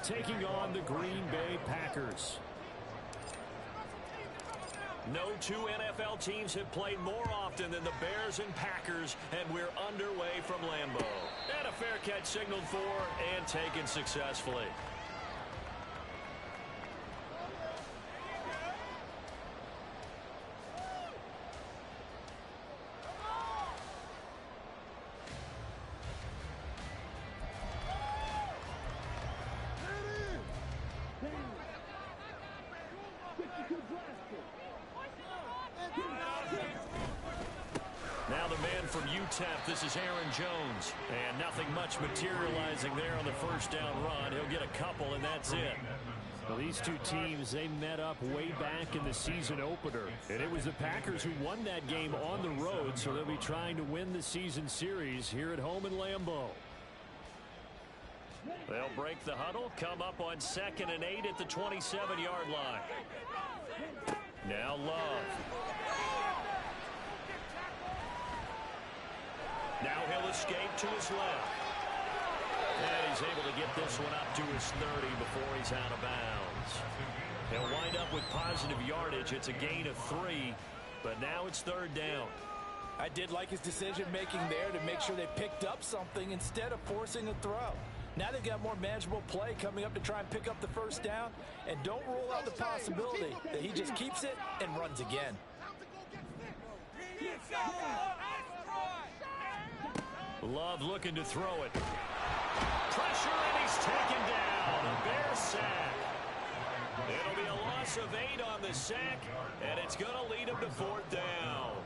taking on the Green Bay Packers. No two NFL teams have played more often than the Bears and Packers, and we're underway from Lambeau. And a fair catch signaled for and taken successfully. Now the man from UTEP, this is Aaron Jones. And nothing much materializing there on the first down run. He'll get a couple, and that's it. Well, these two teams, they met up way back in the season opener. And it was the Packers who won that game on the road, so they'll be trying to win the season series here at home in Lambeau. They'll break the huddle, come up on 2nd and 8 at the 27-yard line. Now Love. Now he'll escape to his left. And he's able to get this one up to his 30 before he's out of bounds. He'll wind up with positive yardage. It's a gain of 3, but now it's 3rd down. I did like his decision-making there to make sure they picked up something instead of forcing a throw. Now they've got more manageable play coming up to try and pick up the first down. And don't rule out the possibility that he just keeps it and runs again. Love looking to throw it. Pressure, and he's taken down. A Bear sack. It'll be a loss of 8 on the sack, and it's going to lead him to 4th down.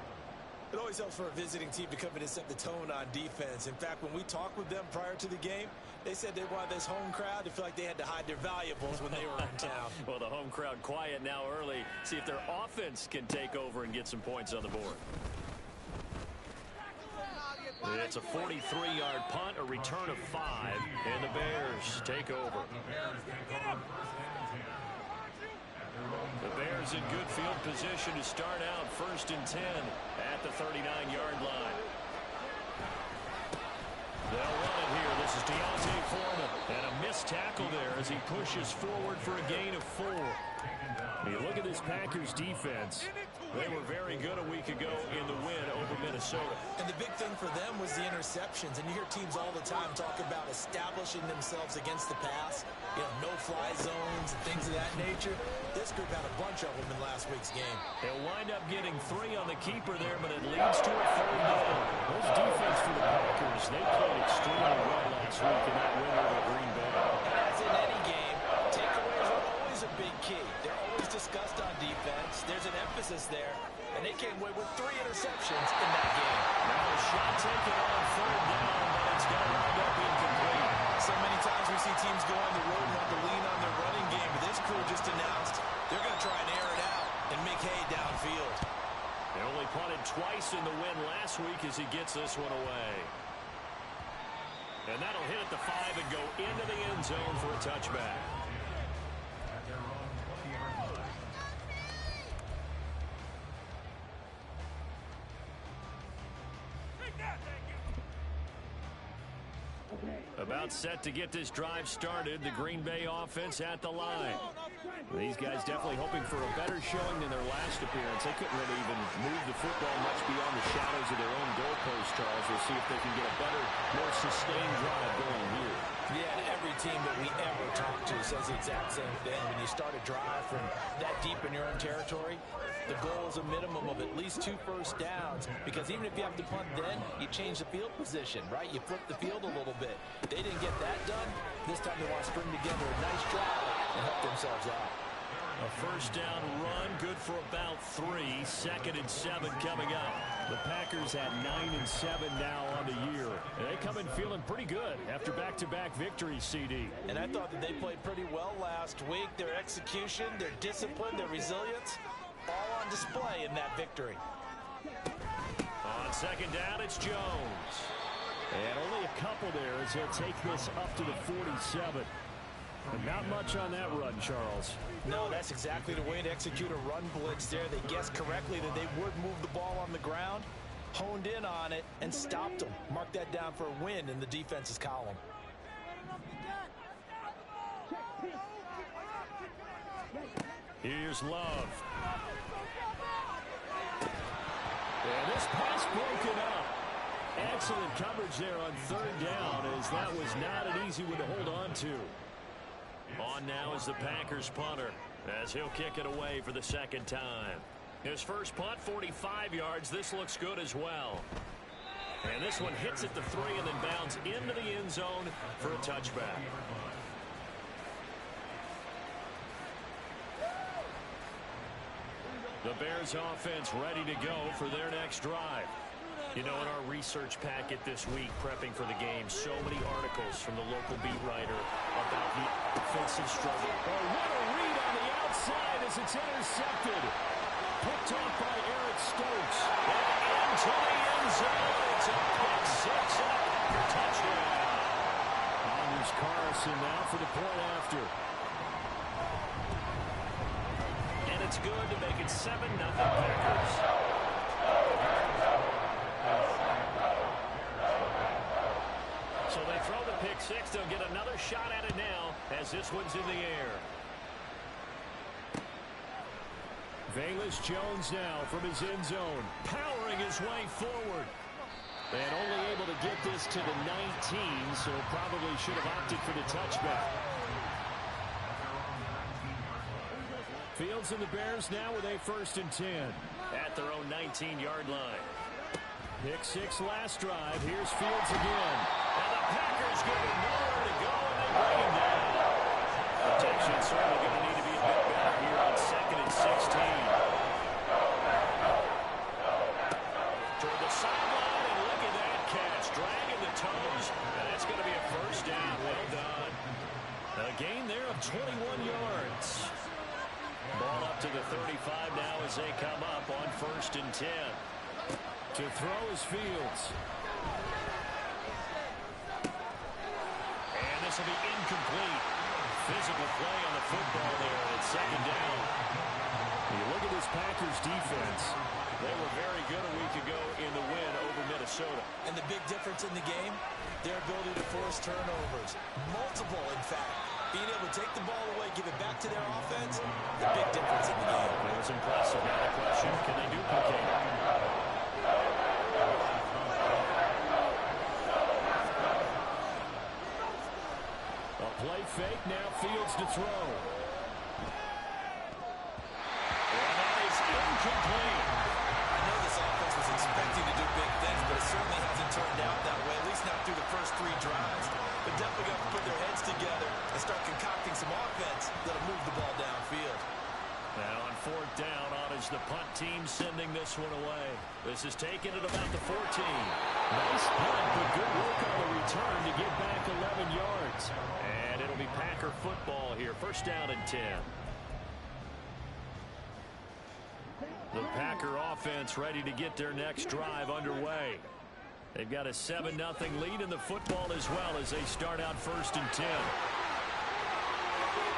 It always helps for a visiting team to come in and set the tone on defense. In fact, when we talked with them prior to the game, they said they wanted this home crowd to feel like they had to hide their valuables when they were in town. Well, the home crowd quiet now early. See if their offense can take over and get some points on the board. It's a 43-yard punt, a return of 5, and the Bears take over. The Bears in good field position to start out 1st and 10 at the 39-yard line. They'll run it here. This is Deontay Foreman. And a missed tackle there as he pushes forward for a gain of 4. You look at this Packers defense. They were very good a week ago in the win over Minnesota. And the big thing for them was the interceptions. And you hear teams all the time talk about establishing themselves against the pass. You know, no-fly zones and things of that nature. This group had a bunch of them in last week's game. They'll wind up getting 3 on the keeper there, but it leads to a 3rd down. Those defense for the Packers, they played extremely well last week in that win over Green Bay. As in any game, takeaways are always a big key. They're always discussed on defense. There's an emphasis there, and they came away with 3 interceptions in that game. Now a shot taken on 3rd down, but it's going to wind up incomplete. So many times we see teams go on the road and want to lean on their running game, but this crew just announced they're going to try and air it out and make hay downfield. They only punted twice in the win last week as he gets this one away. And that'll hit at the 5 and go into the end zone for a touchback. About set to get this drive started. The Green Bay offense at the line. These guys definitely hoping for a better showing than their last appearance. They couldn't really even move the football much beyond the shadows of their own goalpost, Charles. We'll see if they can get a better, more sustained drive going here. Yeah, and every team that we ever talk to says the exact same thing. When you start a drive from that deep in your own territory, the goal is a minimum of at least 2 first downs, because even if you have to punt then, you change the field position, right? You flip the field a little bit. They didn't get that done. This time they want to string together a nice drive and help themselves out. A first down run, good for about 3. 2nd and 7 coming up. The Packers at 9 and 7 now on the year. And they come in feeling pretty good after back-to-back victories, CD. And I thought that they played pretty well last week. Their execution, their discipline, their resilience, all on display in that victory. On 2nd down, it's Jones. And only a couple there as he'll take this up to the 47. And not much on that run, Charles. No, that's exactly the way to execute a run blitz there. They guessed correctly that they would move the ball on the ground, honed in on it, and stopped them. Mark that down for a win in the defense's column. Here's Love. And this pass broken up. Excellent coverage there on third down, as that was not an easy one to hold on to. On now is the Packers punter, as he'll kick it away for the second time. His first punt, 45 yards. This looks good as well. And this one hits at the 3 and then bounds into the end zone for a touchback. The Bears offense ready to go for their next drive. You know, in our research packet this week, prepping for the game, so many articles from the local beat writer about the offensive struggle. Oh, what a read on the outside as it's intercepted. Picked off by Eric Stokes. And into the end zone. It's a pick six and a Packer touchdown. Anders Carlson now for the point after. And it's good to make it 7-0 Packers. So they throw the pick six. They'll get another shot at it now as this one's in the air. Velus Jones now from his end zone, powering his way forward. And only able to get this to the 19, so probably should have opted for the touchback. Fields and the Bears now with a 1st and 10. At their own 19-yard line. Pick six last drive. Here's Fields again. And the Packers give him nowhere to go, and they bring him down. Protection certainly going to need to be a bit better here on 2nd and 16. Toward the sideline, and look at that catch. Dragging the toes, and that's going to be a 1st down. Well done. A gain there of 21 yards. Ball up to the 35 now as they come up on 1st and 10. To throw is Fields. And this will be incomplete. Physical play on the football there. It's 2nd down. You look at this Packers defense. They were very good a week ago in the win over Minnesota. And the big difference in the game, their ability to force turnovers. Multiple, in fact. Being able to take the ball away, give it back to their offense, the big difference in the game. That was impressive. Now the question, can they duplicate it? A play fake, now Fields to throw. And that is incomplete. I know this offense was expecting to do big things, but it certainly hasn't turned out that way, at least not through the first 3 drives. They're definitely going to put their heads together and start concocting some offense that'll move the ball downfield. Now on 4th down, on is the punt team sending this one away. This is taken at about the 14. Nice punt, but good work on the return to get back 11 yards. And it'll be Packer football here. 1st down and 10. The Packer offense ready to get their next drive underway. They've got a 7-0 lead in the football as well as they start out 1st and 10.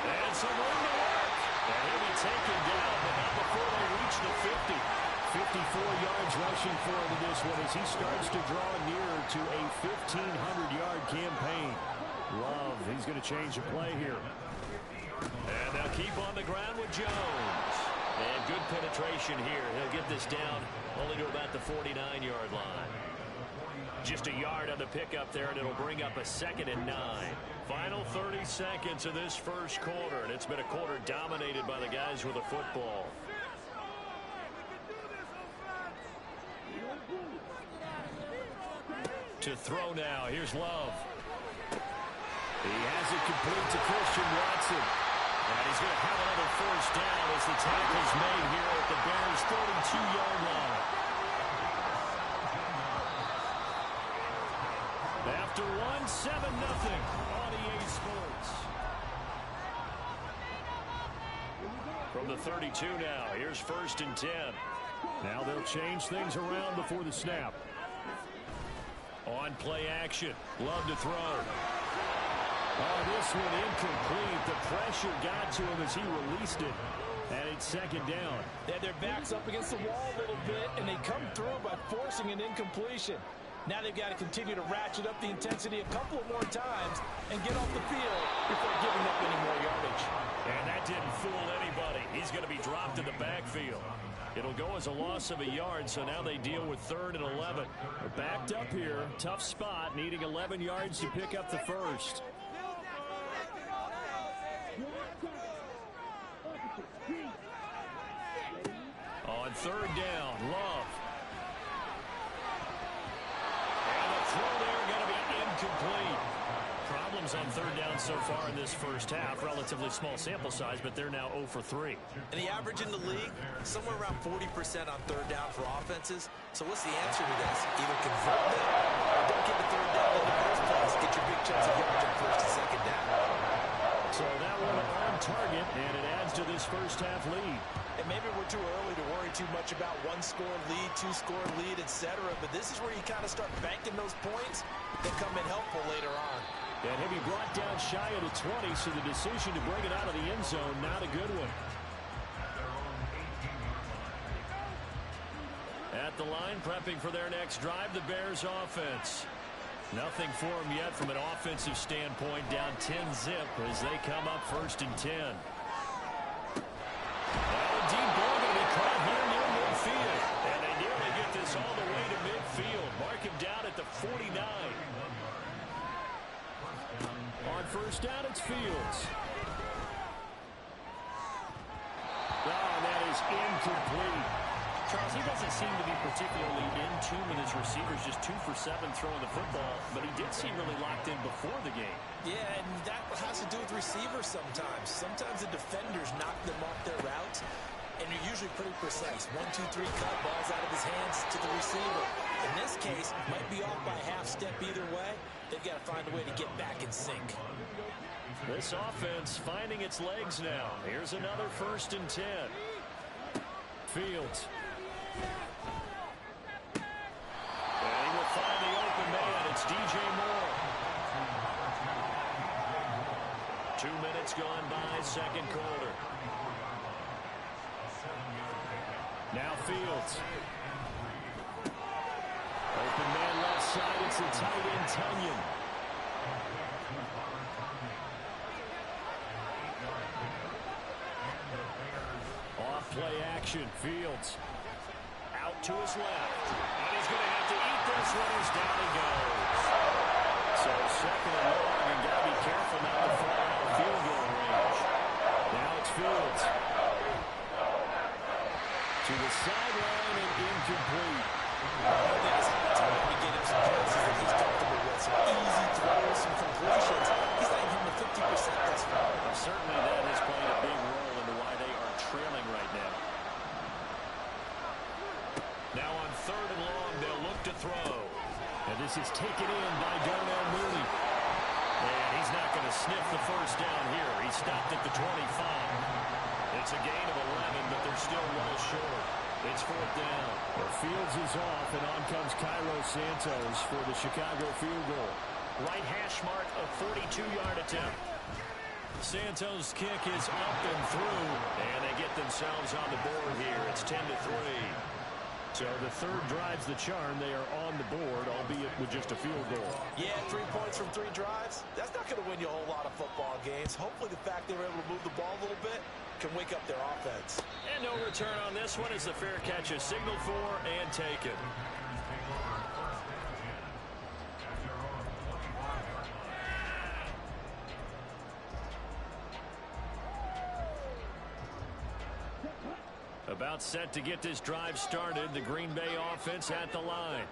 And some room to work. And he'll be taken down, but not before they reach the 50. 54 yards rushing for him in this one as he starts to draw nearer to a 1,500-yard campaign. Love, he's going to change the play here. And they'll keep on the ground with Jones. And good penetration here. He'll get this down only to about the 49-yard line. Just a yard on the pickup there, and it'll bring up a 2nd and 9. Final 30 seconds of this first quarter, and it's been a quarter dominated by the guys with the football. To throw now, here's Love. He has it complete to Christian Watson. And he's going to have another 1st down as the tackle's made here at the Bears' 32-yard line. After 7-0 on EA Sports. From the 32 now, here's 1st and 10. Now they'll change things around before the snap. On play action, Love to throw. Oh, this one incomplete. The pressure got to him as he released it. And it's 2nd down. They had their backs up against the wall a little bit, and they come through by forcing an incompletion. Now they've got to continue to ratchet up the intensity a couple of more times and get off the field before giving up any more yardage. And that didn't fool anybody. He's going to backfield. It'll go as a loss of a yard, so now they deal with 3rd and 11. They're backed up here. Tough spot, needing 11 yards to pick up the first. On 3rd down, Love. And the throw there going to be incomplete. Problems on 3rd down so far in this first half. Relatively small sample size, but they're now 0 for 3. And the average in the league, somewhere around 40% on 3rd down for offenses. So what's the answer to this? Either convert them or don't get the 3rd down in the first place. Get your big chunks of yards on 1st and 2nd down. So that one on target, and it adds to this first half lead. And maybe we're too early to worry too much about 1-score lead, 2-score lead, etc. But this is where you kind of start banking those points that come in helpful later on. And he'll be brought down shy of the 20, so the decision to bring it out of the end zone, not a good one. At the line, prepping for their next drive, the Bears offense. Nothing for them yet from an offensive standpoint, down 10-zip as they come up 1st and 10. Now a deep ball going to be caught here near midfield. And they nearly get this all the way to midfield. Mark him down at the 49. On 1st down, it's Fields. Oh, that is incomplete. Charles, he doesn't seem to be particularly in tune with his receivers, just 2 for 7 throwing the football, but he did seem really locked in before the game. Yeah, and that has to do with receivers sometimes. Sometimes the defenders knock them off their routes, and you're usually pretty precise. 1, 2, 3 cut, balls out of his hands to the receiver. In this case, might be off by half step either way. They've got to find a way to get back in sync. This offense finding its legs now. Here's another 1st and 10. Fields. And he will find the open man. It's DJ Moore. 2 minutes gone by, 2nd quarter. Now Fields. Open man left side. It's the tight end, Tunyon. Off play action. Fields. Out to his left. And he's going to have to eat this one as down he goes. So 2nd and long, and got to be careful not to fall out of field goal range. Now it's Fields. To the sideline and incomplete. I think it's time to get him some passes that he's comfortable with. Some easy throws, some completions. He's not even at 50% thus far. Certainly that has played a big role into why they are trailing right now. Now on 3rd and long, they'll look to throw. And this is taken in by Darnell Mooney. And he's not going to sniff the 1st down here. He stopped at the 25. It's a gain of 11, but they're still well short. It's 4th down. Well, Fields is off, and on comes Cairo Santos for the Chicago field goal. Right hash mark, a 42-yard attempt. Santos' kick is up and through, and they get themselves on the board here. It's 10-3. So the 3rd drives the charm. They are on the board, albeit with just a field goal. Yeah, 3 points from 3 drives. That's not going to win you a whole lot of football games. Hopefully the fact they were able to move the ball a little bit can wake up their offense. And no return on this one as the fair catch is signaled for and taken. About set to get this drive started. The Green Bay offense at the line.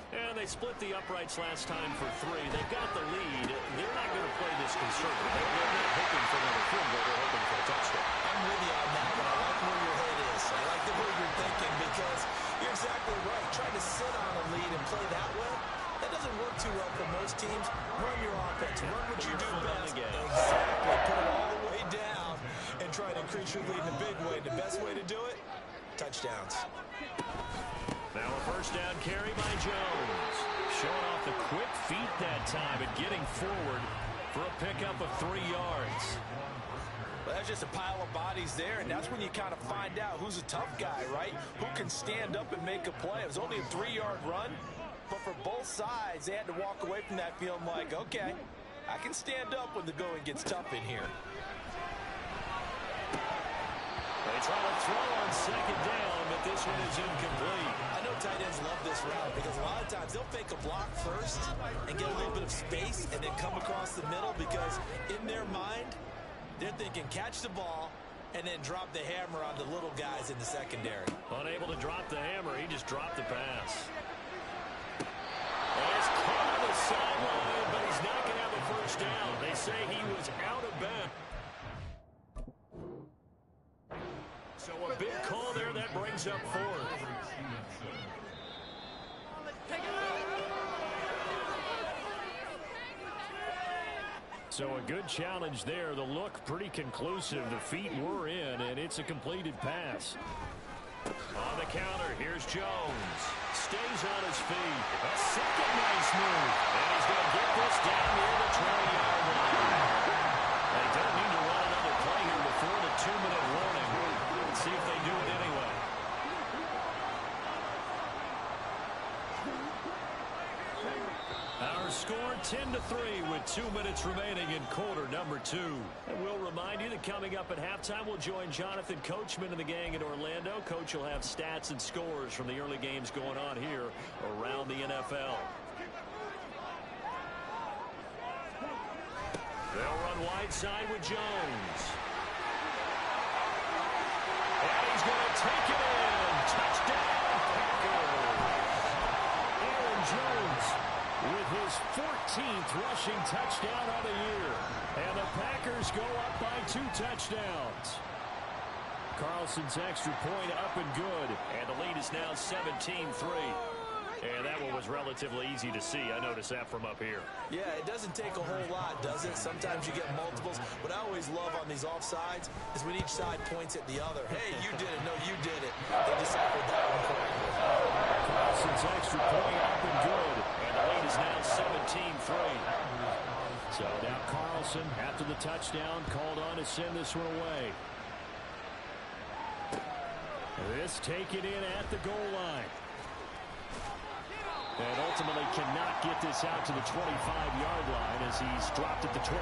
And they split the uprights last time for 3. They've got the lead. They're not going to play this conservative. They're not hoping for another field goal. They're hoping for a touchdown. I'm with you on that one. I like where your head is. I like the way you're thinking because you're exactly right. Trying to sit on a lead and play that way, that doesn't work too well for most teams. Run your offense. Run what you do best. Exactly. Put it all the way down and try to increase your lead in a big way. The best way to do it, touchdowns. Now a 1st down carry by Jones. Showing off the quick feet that time and getting forward for a pickup of 3 yards. Well, that's just a pile of bodies there, and that's when you kind of find out who's a tough guy, right? Who can stand up and make a play. It was only a 3-yard run, but for both sides, they had to walk away from that feeling like, okay, I can stand up when the going gets tough in here. They try to throw on second down, but this one is incomplete. I know tight ends love this route because a lot of times they'll fake a block first and get a little bit of space and then come across the middle because in their mind, they're thinking catch the ball and then drop the hammer on the little guys in the secondary. Unable to drop the hammer, he just dropped the pass. He's caught on the sideline, but he's not going to have a first down. They say he was out of bounds. So a big call there that brings up fourth. So a good challenge there. The look pretty conclusive. The feet were in, and it's a completed pass. On the counter, here's Jones. Stays on his feet. A second nice move. And he's going to get this down near the 20-yard line. They don't need to run another play here before the 2-minute warning. Let's see if they do it anyway. Our score 10-3 with 2 minutes remaining in quarter number 2. And we'll remind you that coming up at halftime, we'll join Jonathan Coachman and the gang in Orlando. Coach will have stats and scores from the early games going on here around the NFL. They'll run wide side with Jones. And he's going to take it in. Touchdown, Packers. Aaron Jones with his 14th rushing touchdown of the year. And the Packers go up by 2 touchdowns. Carlson's extra point up and good. And the lead is now 17-3. And that one was relatively easy to see. I noticed that from up here. Yeah, it doesn't take a whole lot, does it? Sometimes you get multiples. What I always love on these offsides is when each side points at the other. Hey, you did it. No, you did it. They deciphered that one correctly. Carlson's extra point up and good. And the lead is now 17-3. So now Carlson, after the touchdown, called on to send this one away. This taken in at the goal line. And ultimately cannot get this out to the 25-yard line as he's dropped at the 23.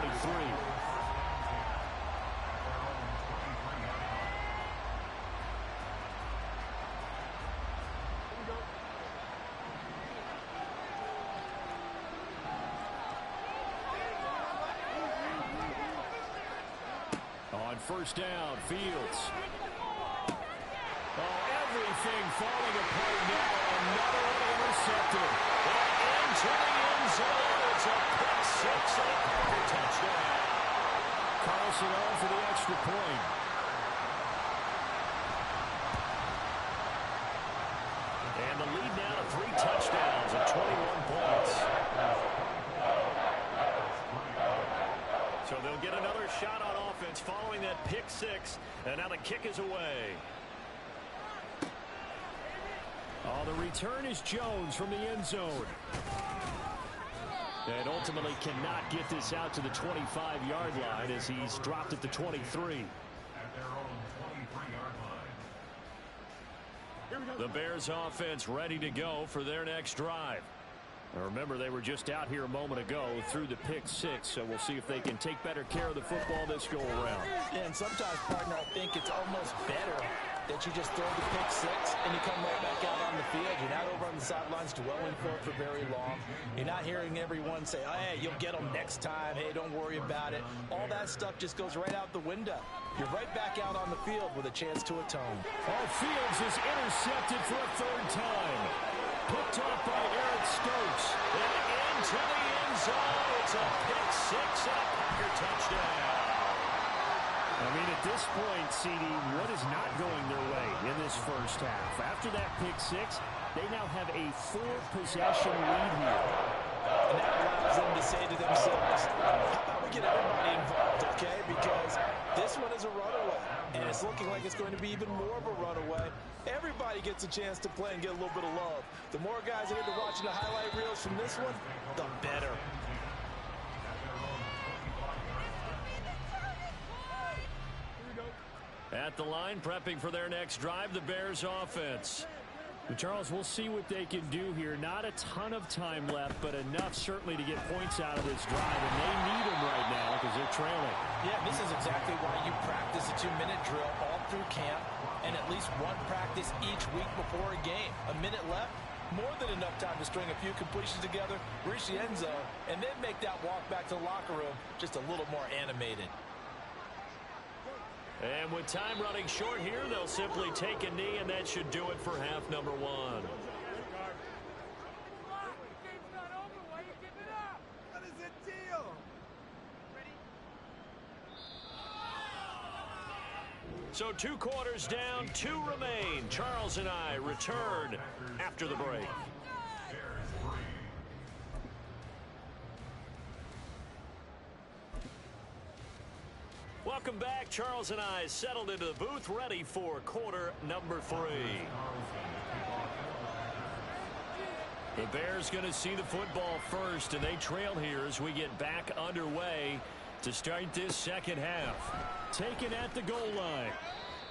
On first down, Fields. Oh, everything falling apart now. Another one intercepted. And into the end zone. It's a pick six and a Packer touchdown. Carlson on for the extra point. And the lead now to 3 touchdowns at 21 points. So they'll get another shot on offense following that pick six. And now the kick is away. Oh, the return is Jones from the end zone. And ultimately cannot get this out to the 25-yard line as he's dropped at the 23. The Bears offense ready to go for their next drive. Now remember, they were just out here a moment ago through the pick six, so we'll see if they can take better care of the football this go around. Yeah, and sometimes, partner, I think it's almost better that you just throw the pick six and you come right back out on the field. You're not over on the sidelines dwelling for very long. You're not hearing everyone say, oh, hey, you'll get them next time. Hey, don't worry about it. All that stuff just goes right out the window. You're right back out on the field with a chance to atone. Oh, Fields is intercepted for a 3rd time. Picked off by Eric Stokes. And into the end zone. It's a pick six and a Packer touchdown. I mean, at this point, CD, what is not going their way in this first half? After that pick six, they now have a 4-possession lead here. And that allows them to say to themselves, how about we get everybody involved, okay? Because this one is a runaway, and it's looking like it's going to be even more of a runaway. Everybody gets a chance to play and get a little bit of love. The more guys that are watching the highlight reels from this one, the better. At the line, prepping for their next drive, the Bears offense. Charles, we'll see what they can do here. Not a ton of time left, but enough certainly to get points out of this drive, and they need them right now because they're trailing. Yeah, this is exactly why you practice a 2-minute drill all through camp and at least one practice each week before a game. A minute left, more than enough time to string a few completions together, reach the end zone, and then make that walk back to the locker room just a little more animated. And with time running short here, they'll simply take a knee, and that should do it for half number one. What is the deal? So 2 quarters down, 2 remain. Charles and I return after the break. Welcome back. Charles and I settled into the booth, ready for quarter number 3. The Bears going to see the football first, and they trail here as we get back underway to start this second half. Taken at the goal line.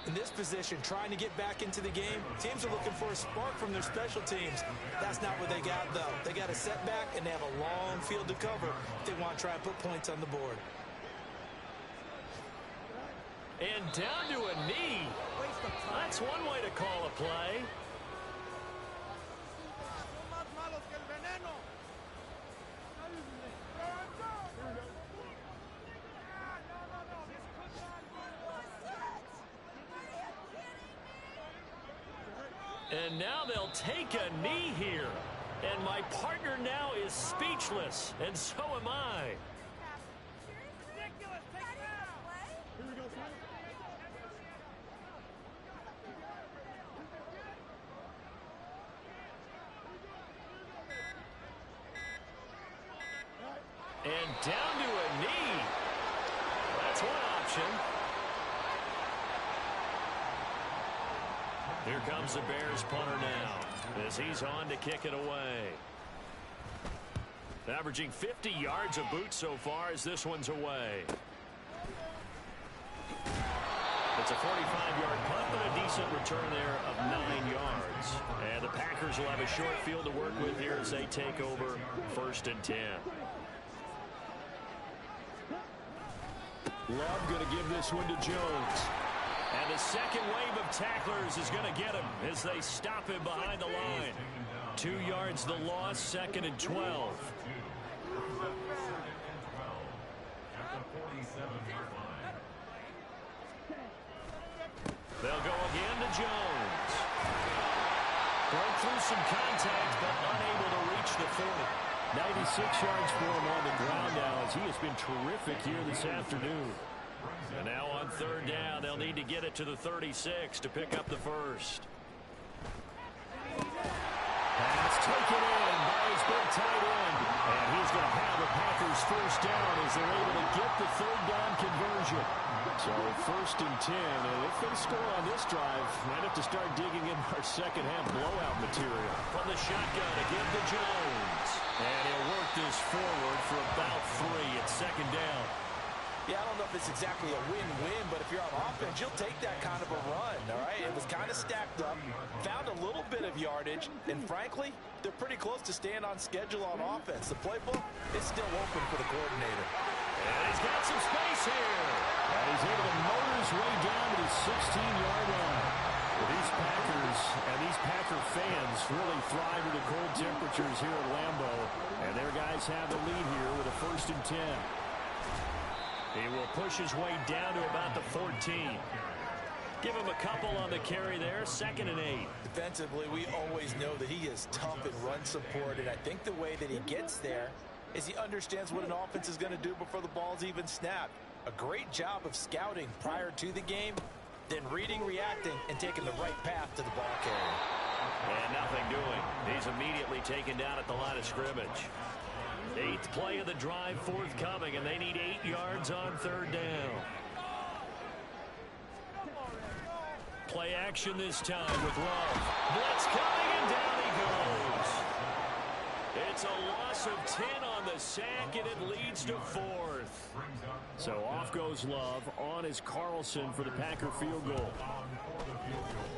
In this position, trying to get back into the game, teams are looking for a spark from their special teams. That's not what they got, though. They got a setback, and they have a long field to cover if they want to try and put points on the board. And down to a knee. That's one way to call a play. And now they'll take a knee here. And my partner now is speechless, and so am I. And down to a knee. That's one option. Here comes the Bears punter now as he's on to kick it away. Averaging 50 yards a boot so far as this one's away. It's a 45-yard punt, but a decent return there of 9 yards. And the Packers will have a short field to work with here as they take over 1st and 10. Love going to give this one to Jones. And the second wave of tacklers is going to get him as they stop him behind the line. 2 yards the loss, 2nd and 12. They'll go again to Jones. Broke through some contact, but unable to reach the 40. 96 yards for him on the ground now as he has been terrific here this afternoon. And now on 3rd down, they'll need to get it to the 36 to pick up the first. Pass taken in by his big tight end. And he's going to have the Packers 1st down as they're able to get the 3rd down conversion. So 1st and 10, and if they score on this drive, might have to start digging in our second half blowout material. From the shotgun again to Jones. And he'll work this forward for about 3 at 2nd down. Yeah, I don't know if it's exactly a win-win, but if you're on offense, you'll take that kind of a run, all right? It was kind of stacked up, found a little bit of yardage, and frankly, they're pretty close to staying on schedule on offense. The playbook is still open for the coordinator. And he's got some space here. And he's able to motor his way down to the 16-yard line. Well, these Packers and these Packer fans really thrive in the cold temperatures here at Lambeau. And their guys have the lead here with a 1st and 10. He will push his way down to about the 14. Give him a couple on the carry there, 2nd and 8. Defensively, we always know that he is tough in run support, and I think the way that he gets there is he understands what an offense is going to do before the ball's even snapped. A great job of scouting prior to the game, then reading, reacting, and taking the right path to the ball carrier. And nothing doing. He's immediately taken down at the line of scrimmage. 8th play of the drive forthcoming, and they need 8 yards on 3rd down. Play action this time with Love. Blitz coming, and down he goes. It's It's a loss of 10 on the sack, and it leads to fourth. So off goes Love. On is Carlson for the Packer field goal.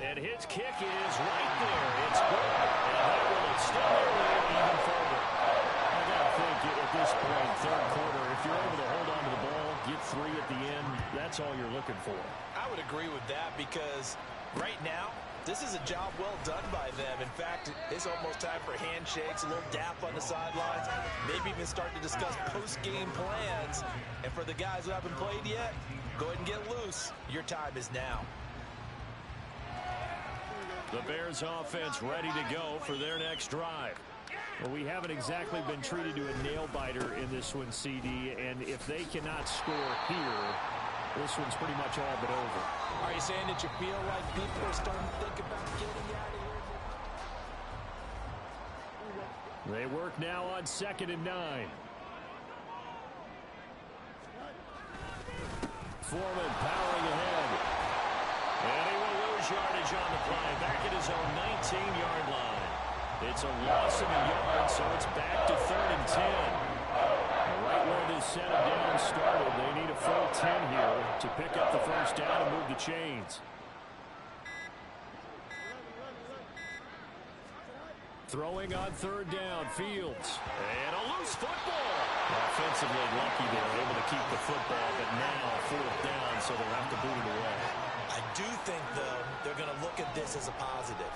And his kick is right there. It's good. And that will extend their lead even further. I got to think at this point, third quarter, if you're able to hold on to the ball, get 3 at the end, that's all you're looking for. I would agree with that because right now, this is a job well done by them. In fact, it's almost time for handshakes, a little dap on the sidelines, maybe even start to discuss post-game plans. And for the guys who haven't played yet, go ahead and get loose. Your time is now. The Bears offense ready to go for their next drive. Well, we haven't exactly been treated to a nail-biter in this one, CD, and if they cannot score here, this one's pretty much all but over. Are you saying that you feel like people are starting to think about getting out of here? They work now on 2nd and 9. Foreman powering ahead. And he will lose yardage on the play. Back at his own 19-yard line. It's a loss of a yard, so it's back to 3rd and 10. Right where this set of down started, they need a full 10 here to pick up the first down and move the chains. Throwing on 3rd down, Fields. And a loose football. Offensively lucky they were able to keep the football, but now 4th down, so they'll have to boot it away. I do think, though, they're going to look at this as a positive.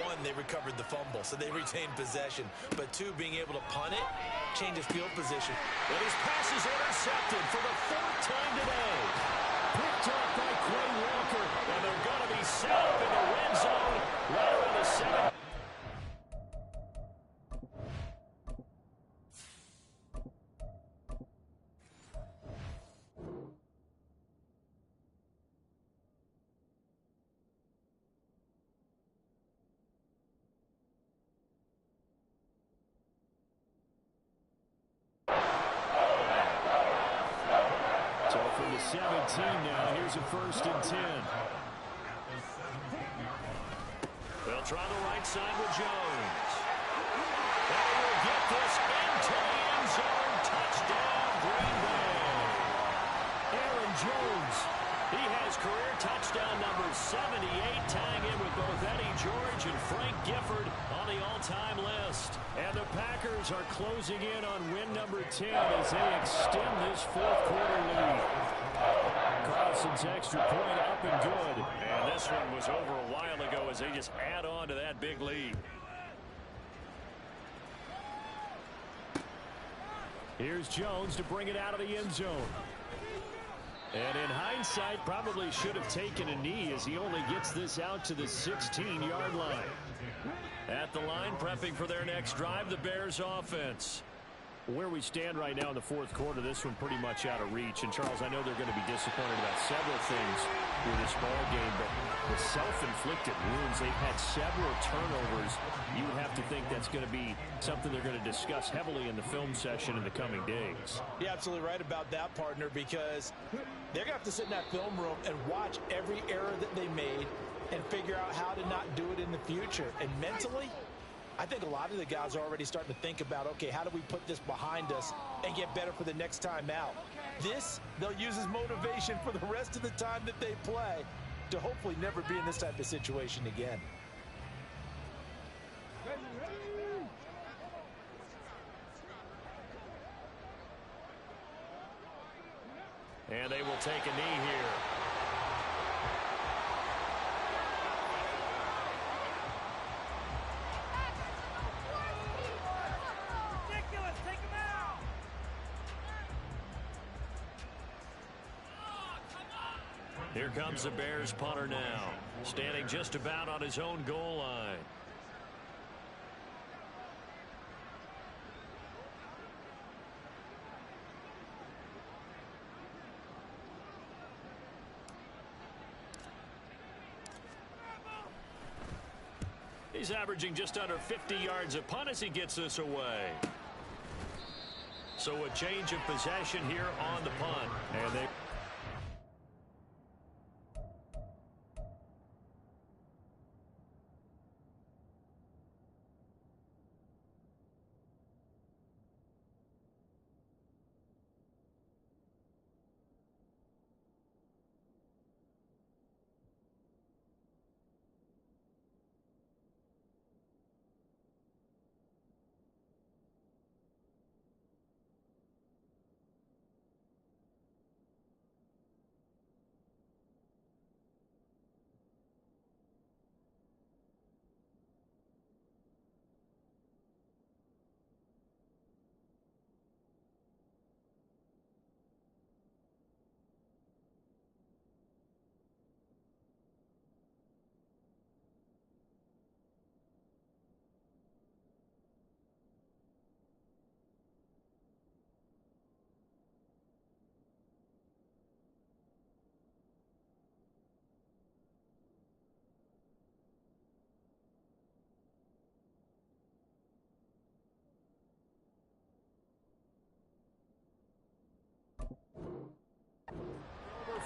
One, they recovered the fumble, so they retained possession. But two, being able to punt it, changes field position. And his pass is intercepted for the 4th time today. Picked up by Quay Walker. And they're going to be set up in the red zone right around the 7. So from the 17 now, here's a 1st and 10. They'll try the right side with Jones. And he will get this into the end zone. Touchdown, Green Bay. Aaron Jones. He has career touchdown number 78, tying in with both Eddie George and Frank Gifford on the all-time list. And the Packers are closing in on win number 10 as they extend this 4th quarter lead. Carlson's extra point up and good. And this one was over a while ago as they just add on to that big lead. Here's Jones to bring it out of the end zone. And in hindsight, probably should have taken a knee as he only gets this out to the 16-yard line. At the line, prepping for their next drive, the Bears offense. Where we stand right now in the 4th quarter, this one pretty much out of reach. And, Charles, I know they're going to be disappointed about several things with this ball game, but the self-inflicted wounds, they've had several turnovers. You would have to think that's going to be something they're going to discuss heavily in the film session in the coming days. You're absolutely right about that, partner, because they're going to have to sit in that film room and watch every error that they made and figure out how to not do it in the future. And mentally, I think a lot of the guys are already starting to think about, okay, how do we put this behind us and get better for the next time out? This, they'll use as motivation for the rest of the time that they play to hopefully never be in this type of situation again. And they will take a knee here. Here comes the Bears punter now, standing just about on his own goal line. He's averaging just under 50 yards a punt as he gets this away. So a change of possession here on the punt. And they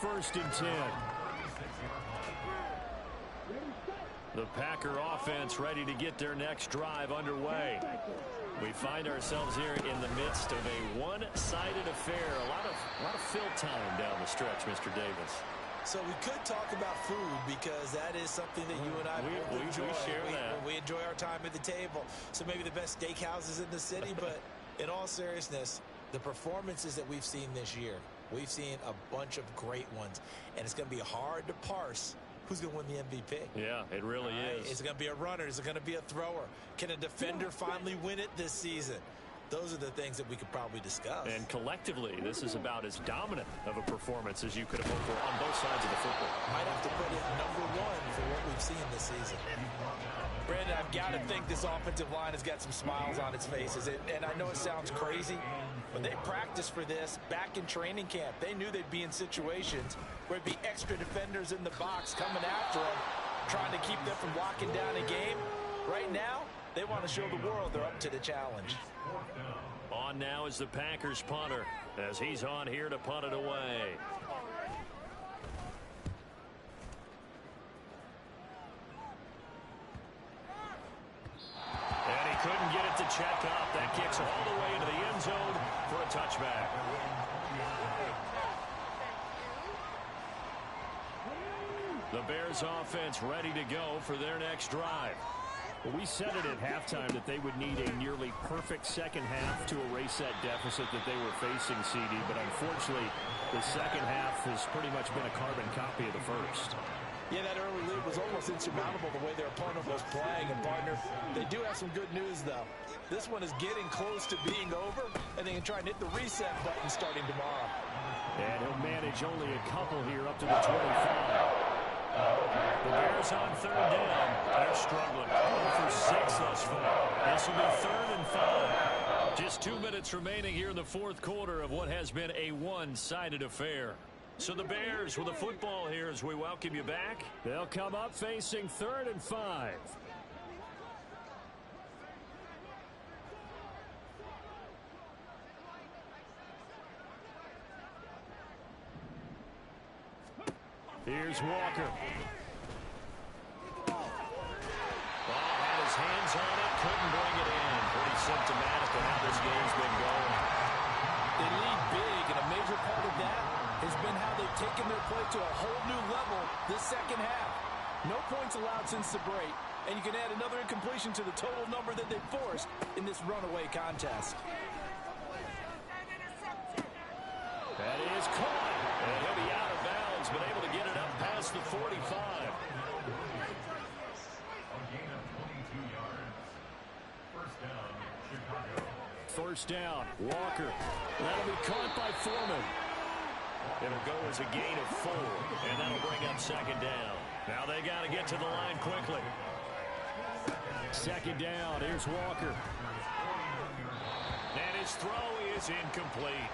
1st and 10. The Packer offense ready to get their next drive underway. We find ourselves here in the midst of a one-sided affair. A lot of fill time down the stretch, Mr. Davis. So we could talk about food because that is something that you and I both enjoy. We share that. We enjoy our time at the table. So maybe the best steakhouses in the city, but in all seriousness, the performances that we've seen this year, we've seen a bunch of great ones, and it's going to be hard to parse who's going to win the MVP. Yeah, it really is. Is it going to be a runner? Is it going to be a thrower? Can a defender finally win it this season? Those are the things that we could probably discuss. And collectively, this is about as dominant of a performance as you could have hoped for on both sides of the football. Might have to put it #1 for what we've seen this season. Brandon, I've got to think this offensive line has got some smiles on its faces. And I know it sounds crazy, but they practiced for this back in training camp. They knew they'd be in situations where there'd be extra defenders in the box coming after them, trying to keep them from locking down a game. Right now, they want to show the world they're up to the challenge. On now is the Packers punter as he's on here to punt it away. And he couldn't get it to check up. That kicks it all the way into the end zone for a touchback. The Bears offense ready to go for their next drive. Well, we said it at halftime that they would need a nearly perfect second half to erase that deficit that they were facing, CD. But unfortunately, the second half has pretty much been a carbon copy of the first. Yeah, that early lead was almost insurmountable the way their opponent was playing. And, partner, they do have some good news, though. This one is getting close to being over, and they can try and hit the reset button starting tomorrow. And he'll manage only a couple here up to the 25. The Bears on 3rd down. They're struggling. 0 for 6 thus far. This will be 3rd and 5. Just 2 minutes remaining here in the 4th quarter of what has been a one-sided affair. So the Bears with the football here as we welcome you back. They'll come up facing 3rd and 5. Here's Walker. Had his hands on it, couldn't bring it in. Pretty symptomatic of how this game's been going. They lead big, and a major part of that has been how they've taken their play to a whole new level this second half. No points allowed since the break, and you can add another incompletion to the total number that they've forced in this runaway contest. That is caught. And he'll be out of bounds, but able to get it up past the 45. First down, Walker. That'll be caught by Foreman. It'll go as a gain of 4, and that'll bring up 2nd down. Now they got to get to the line quickly. 2nd down, here's Walker. And his throw is incomplete.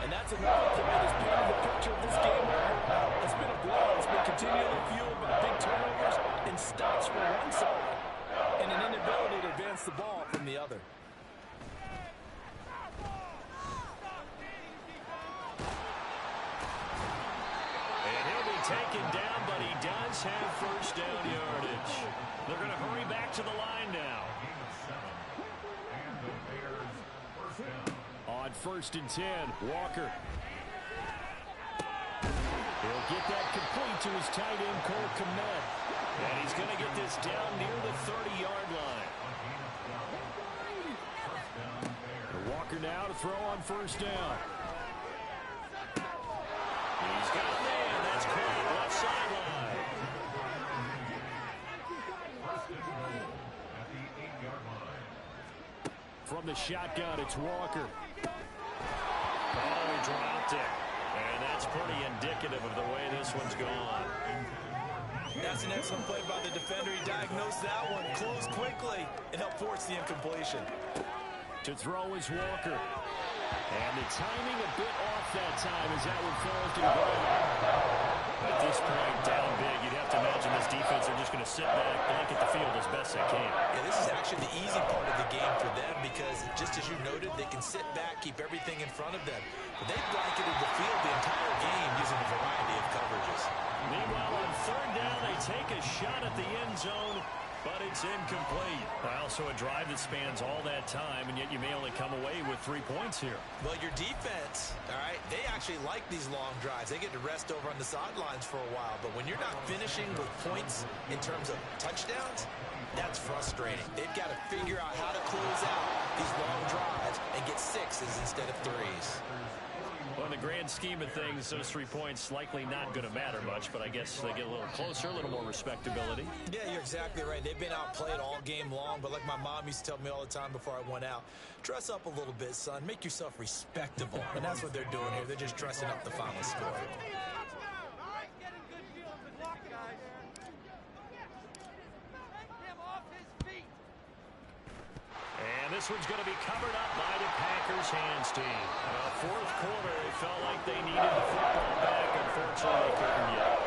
And that's another thing that has painted the picture of this game. It's been a blow. It's been continually fueled by big turnovers and stops from one side and an inability to advance the ball from the other. And he'll be taken down, but he does have first down yardage. They're going to hurry back to the line now. On 1st and 10, Walker. He'll get that complete to his tight end, Cole Kmet. And he's going to get this down near the 30-yard line. Walker now to throw on 1st down. He's got a man. That's caught left sideline. From the shotgun, it's Walker. Oh, he dropped it. And that's pretty indicative of the way this one's gone. That's an excellent play by the defender. He diagnosed that one, closed quickly, and helped force the incompletion. To throw is Walker. And the timing a bit off that time as that one falls to the ground. At this point, down big, you'd have to imagine this defense are just going to sit back, blanket the field as best they can. Yeah, this is actually the easy part of the game for them because, just as you noted, they can sit back, keep everything in front of them. But they've blanketed the field the entire game using a variety of coverages. Meanwhile, on third down, they take a shot at the end zone, but it's incomplete. Also a drive that spans all that time, and yet you may only come away with 3 points here. Well, your defense, all right, they actually like these long drives. They get to rest over on the sidelines for a while. But when you're not finishing with points in terms of touchdowns, that's frustrating. They've got to figure out how to close out these long drives and get sixes instead of threes. Well, in the grand scheme of things, those 3 points likely not going to matter much, but I guess they get a little closer, a little more respectability. Yeah, you're exactly right. They've been outplayed all game long, but like my mom used to tell me all the time before I went out, dress up a little bit, son. Make yourself respectable. And that's what they're doing here. They're just dressing up the final score. And this one's going to be covered up by the Packers hands team. Fourth quarter, it felt like they needed the football back. Unfortunately, they couldn't yet.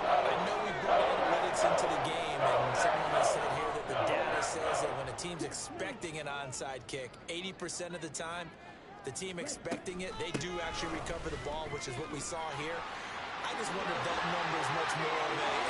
I know we brought analytics into the game, and someone has said here that the data says that when a team's expecting an onside kick, 80% of the time, the team expecting it, they do actually recover the ball, which is what we saw here. I just wonder if that number is much more of a